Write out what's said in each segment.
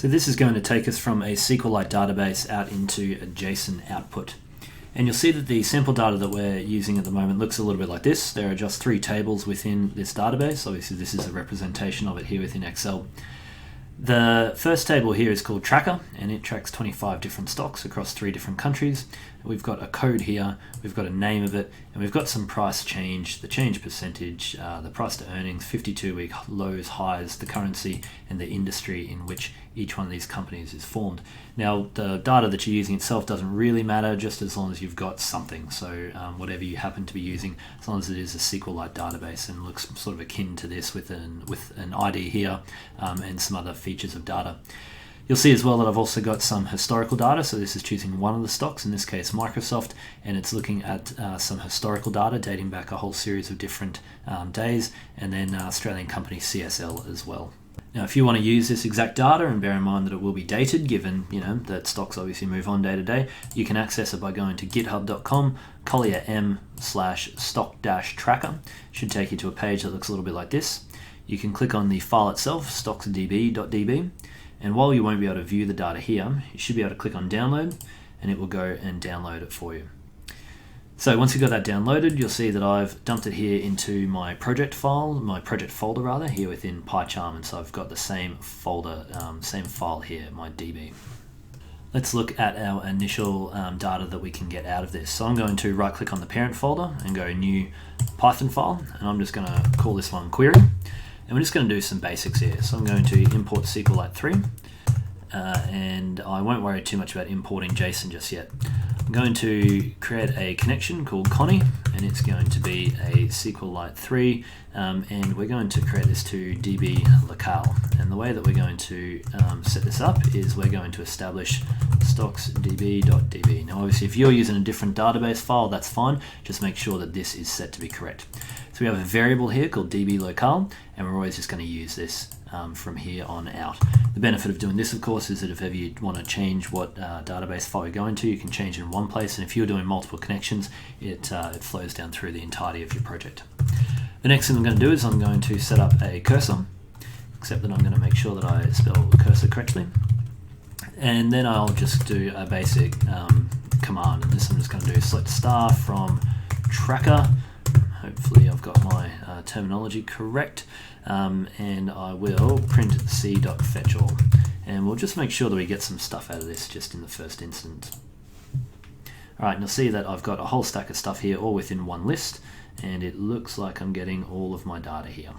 So this is going to take us from a SQLite database out into a JSON output. And you'll see that the sample data that we're using at the moment looks a little bit like this. There are just 3 tables within this database. Obviously this is a representation of it here within Excel. The first table here is called Tracker, and it tracks 25 different stocks across 3 different countries. We've got a code here, we've got a name of it, and we've got some price change, the change percentage, the price to earnings, 52-week lows, highs, the currency, and the industry in which each one of these companies is formed. Now, the data that you're using itself doesn't really matter, just as long as you've got something. So whatever you happen to be using, as long as it is a SQLite database and looks sort of akin to this with an ID here and some other features of data. You'll see as well that I've also got some historical data. So this is choosing one of the stocks, in this case Microsoft, and it's looking at some historical data dating back a whole series of different days, and then Australian company CSL as well. Now, if you want to use this exact data, and bear in mind that it will be dated, given that stocks obviously move on day to day, you can access it by going to github.com /stock-tracker. Should take you to a page that looks a little bit like this. You can click on the file itself, stocksdb.db, and while you won't be able to view the data here, you should be able to click on download, and it will go and download it for you. So once you've got that downloaded, you'll see that I've dumped it here into my project folder rather, here within PyCharm, and so I've got the same folder, same file here, my DB. Let's look at our initial data that we can get out of this. So I'm going to right click on the parent folder and go new Python file, and I'm just going to call this one query. And we're just going to do some basics here. So I'm going to import SQLite 3, and I won't worry too much about importing Json just yet. I'm going to create a connection called Connie, and it's going to be a SQLite 3, and we're going to create this to db locale. And the way that we're going to set this up is we're going to establish stocksdb.db. Now obviously if you're using a different database file, that's fine, just make sure that this is set to be correct. So we have a variable here called db locale, and we're always just going to use this from here on out. The benefit of doing this, of course, is that if ever you want to change what database file you're going to, you can change it in one place, and if you're doing multiple connections, it flows down through the entirety of your project. The next thing I'm going to do is I'm going to set up a cursor, except that I'm going to make sure that I spell cursor correctly, and then I'll just do a basic command, and this I'm just going to do select star from tracker. Hopefully I've got my terminology correct, and I will print c.fetch all, and we'll just make sure that we get some stuff out of this just in the first instance. Alright, and you'll see that I've got a whole stack of stuff here all within one list, and it looks like I'm getting all of my data here.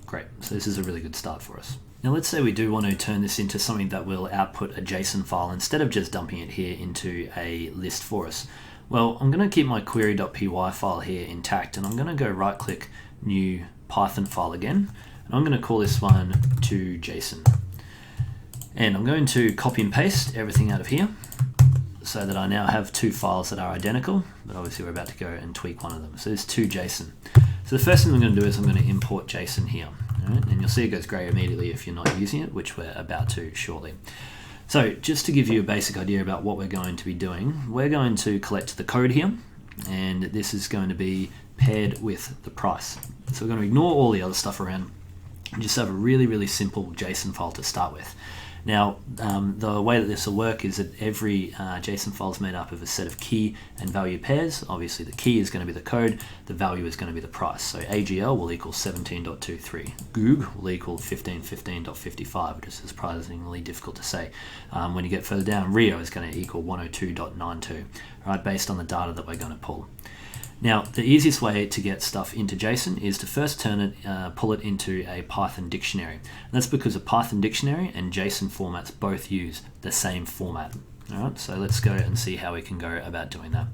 Great, so this is a really good start for us. Now let's say we do want to turn this into something that will output a JSON file instead of just dumping it here into a list for us. Well, I'm going to keep my query.py file here intact, and I'm going to go right click new Python file again, and I'm going to call this one to JSON. And I'm going to copy and paste everything out of here so that I now have 2 files that are identical, but obviously we're about to go and tweak one of them. So there's 2 JSON. So the first thing I'm going to do is I'm going to import JSON here. All right? And you'll see it goes grey immediately if you're not using it, which we're about to shortly. So just to give you a basic idea about what we're going to be doing, we're going to collect the code here, and this is going to be paired with the price. So we're going to ignore all the other stuff around and just have a really, really simple JSON file to start with. Now, the way that this will work is that every JSON file is made up of a set of key and value pairs. Obviously, the key is going to be the code, the value is going to be the price. So AGL will equal 17.23, Goog will equal 1515.55, which is surprisingly difficult to say. When you get further down, Rio is going to equal 102.92, right, based on the data that we're going to pull. Now, the easiest way to get stuff into JSON is to first pull it into a Python dictionary. And that's because a Python dictionary and JSON formats both use the same format. All right, so let's go and see how we can go about doing that.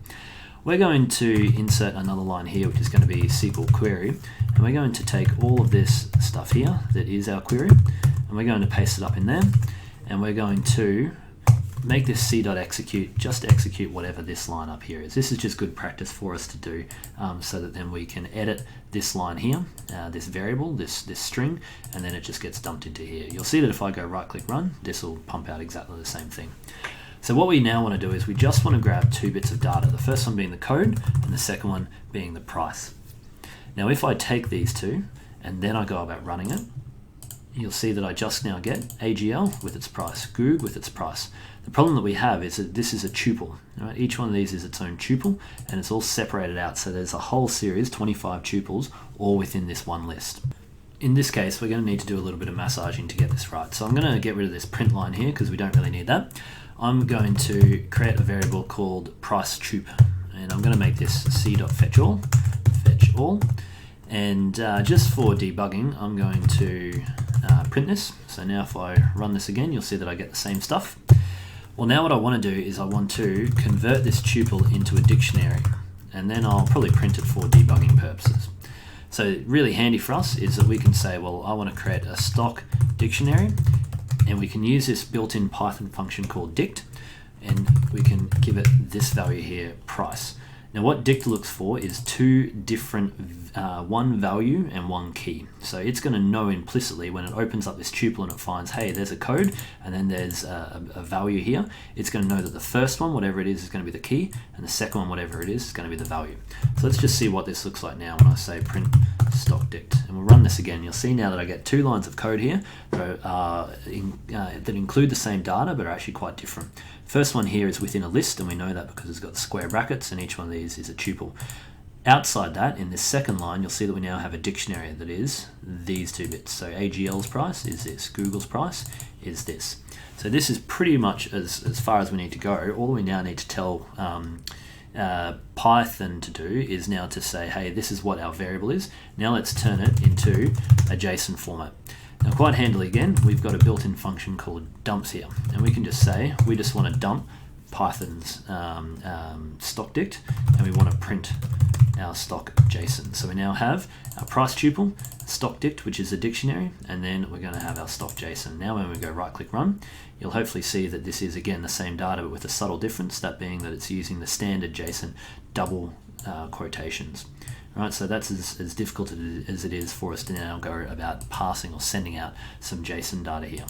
We're going to insert another line here, which is going to be SQL query, and we're going to take all of this stuff here that is our query, and we're going to paste it up in there, and we're going to make this c.execute just execute whatever this line up here is. This is just good practice for us to do so that then we can edit this line here, this variable, this string, and then it just gets dumped into here. You'll see that if I go right click run, this will pump out exactly the same thing. So what we now want to do is we just want to grab 2 bits of data, the first one being the code and the second one being the price. Now if I take these 2 and then I go about running it, you'll see that I just now get AGL with its price, Goog with its price. The problem that we have is that this is a tuple. Right? Each one of these is its own tuple, and it's all separated out, so there's a whole series, 25 tuples, all within this one list. In this case, we're going to need to do a little bit of massaging to get this right. So I'm going to get rid of this print line here because we don't really need that. I'm going to create a variable called price tup, and I'm going to make this c.fetchAll, fetch all. And just for debugging, I'm going to print this. So now if I run this again, you'll see that I get the same stuff. Well, now what I want to do is I want to convert this tuple into a dictionary, and then I'll probably print it for debugging purposes. So really handy for us is that we can say, well, I want to create a stock dictionary, and we can use this built-in Python function called dict, and we can give it this value here, price. Now what dict looks for is two different, one value and one key. So it's going to know implicitly when it opens up this tuple and it finds, hey, there's a code and then there's a value here. It's going to know that the first one, whatever it is going to be the key, and the second one, whatever it is going to be the value. So let's just see what this looks like now when I say print stock dict. And we'll run this again. You'll see now that I get 2 lines of code here that include the same data but are actually quite different. First one here is within a list, and we know that because it's got the square brackets, and each one of these is a tuple. Outside that, in this second line, you'll see that we now have a dictionary that is these 2 bits. So AGL's price is this, Google's price is this. So this is pretty much as far as we need to go. All we now need to tell Python to do is now to say, hey, this is what our variable is. Now let's turn it into a JSON format. Now quite handily again, we've got a built-in function called dumps here, and we can just say we just want to dump Python's stock dict, and we want to print our stock JSON. So we now have our price tuple, stock dict, which is a dictionary, and then we're going to have our stock JSON. Now when we go right click run, you'll hopefully see that this is again the same data but with a subtle difference, that being that it's using the standard JSON double quotations. Right, so that's as difficult as it is for us to now go about passing or sending out some JSON data here.